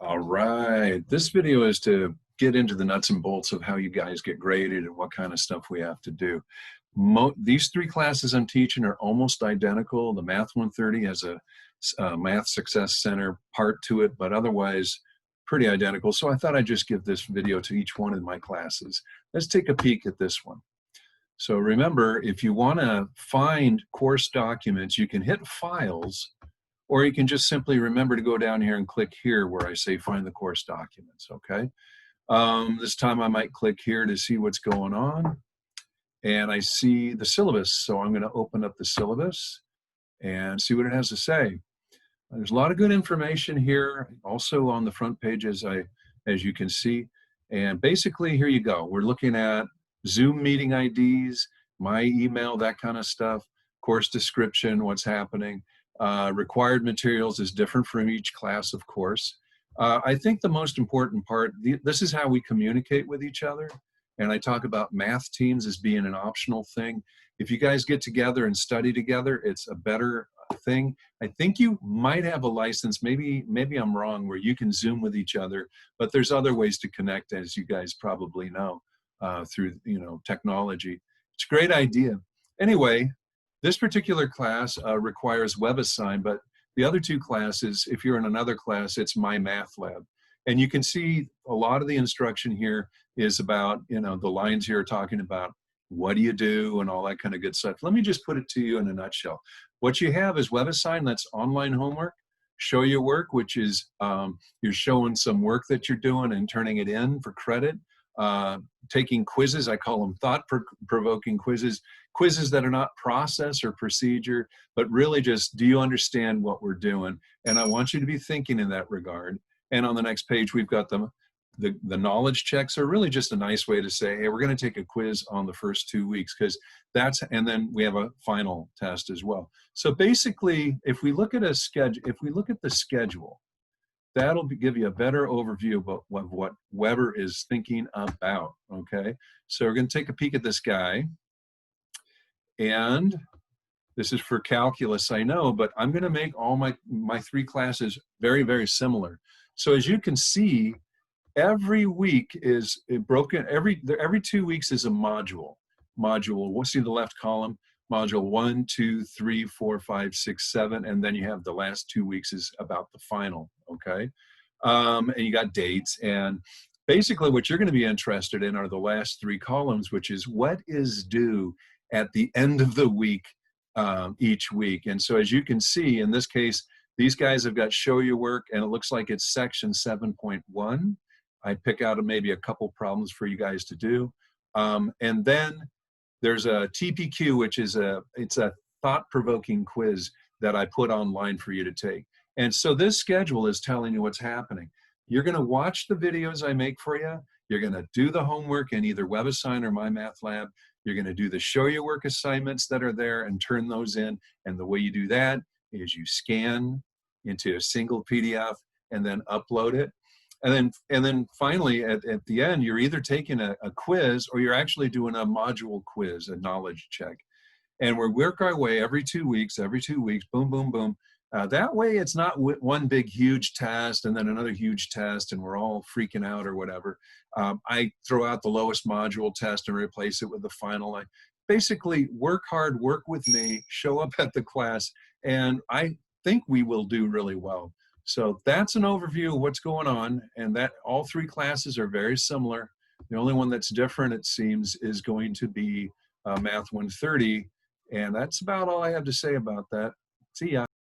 All right. This video is to get into the nuts and bolts of how you guys get graded and what kind of stuff we have to do. These three classes I'm teaching are almost identical. The Math 130 has a Math Success Center part to it, but otherwise pretty identical. So I thought I'd just give this video to each one of my classes. Let's take a peek at this one. So remember, if you want to find course documents, you can hit Files, or you can just simply remember to go down here and click here where I say find the course documents, okay? This time I might click here to see what's going on. And I see the syllabus, so I'm gonna open up the syllabus and see what it has to say. There's a lot of good information here, also on the front page as you can see. And basically, here you go. We're looking at Zoom meeting IDs, my email, that kind of stuff, course description, what's happening. Required materials is different from each class, of course. I think the most important part, this is how we communicate with each other. And I talk about math teams as being an optional thing. If you guys get together and study together, it's a better thing. I think you might have a license, maybe I'm wrong, where you can Zoom with each other, but there's other ways to connect, as you guys probably know, through technology. It's a great idea. Anyway, this particular class requires WebAssign, but the other two classes, if you're in another class, it's My Math Lab. And you can see a lot of the instruction here is about, the lines here are talking about what do you do and all that kind of good stuff. Let me just put it to you in a nutshell. What you have is WebAssign, that's online homework. Show Your Work, which is you're showing some work that you're doing and turning it in for credit. Taking quizzes, I call them thought-provoking quizzes that are not process or procedure, but really just, do you understand what we're doing? And I want you to be thinking in that regard. And on the next page, we've got the knowledge checks are really just a nice way to say, hey, we're going to take a quiz on the first 2 weeks, and then we have a final test as well. So basically, if we look at the schedule, that'll give you a better overview of what Weber is thinking about, okay? So we're going to take a peek at this guy. And this is for calculus, I know, but I'm going to make all my three classes very, very similar. So as you can see, every week is broken. Every 2 weeks is a module. We'll see the left column. Module 1, 2, 3, 4, 5, 6, 7, and then you have the last 2 weeks is about the final, okay? And you got dates, and basically what you're going to be interested in are the last 3 columns, which is what is due at the end of the week each week. And so as you can see, in this case, these guys have got Show Your Work, and it looks like it's section 7.1. I pick out maybe a couple problems for you guys to do. And then there's a TPQ, which is it's a thought-provoking quiz that I put online for you to take. And so this schedule is telling you what's happening. You're going to watch the videos I make for you. You're going to do the homework in either WebAssign or My Math Lab. You're going to do the Show Your Work assignments that are there and turn those in. And the way you do that is you scan into a single PDF and then upload it. And then finally, at the end, you're either taking a quiz or you're actually doing a module quiz, a knowledge check. And we work our way every 2 weeks, boom, boom, boom. That way, it's not one big, huge test and then another huge test and we're all freaking out or whatever. I throw out the lowest module test and replace it with the final. I basically work hard, work with me, show up at the class, and I think we will do really well. So that's an overview of what's going on, and that all 3 classes are very similar. The only one that's different, it seems, is going to be Math 130, and that's about all I have to say about that. See ya.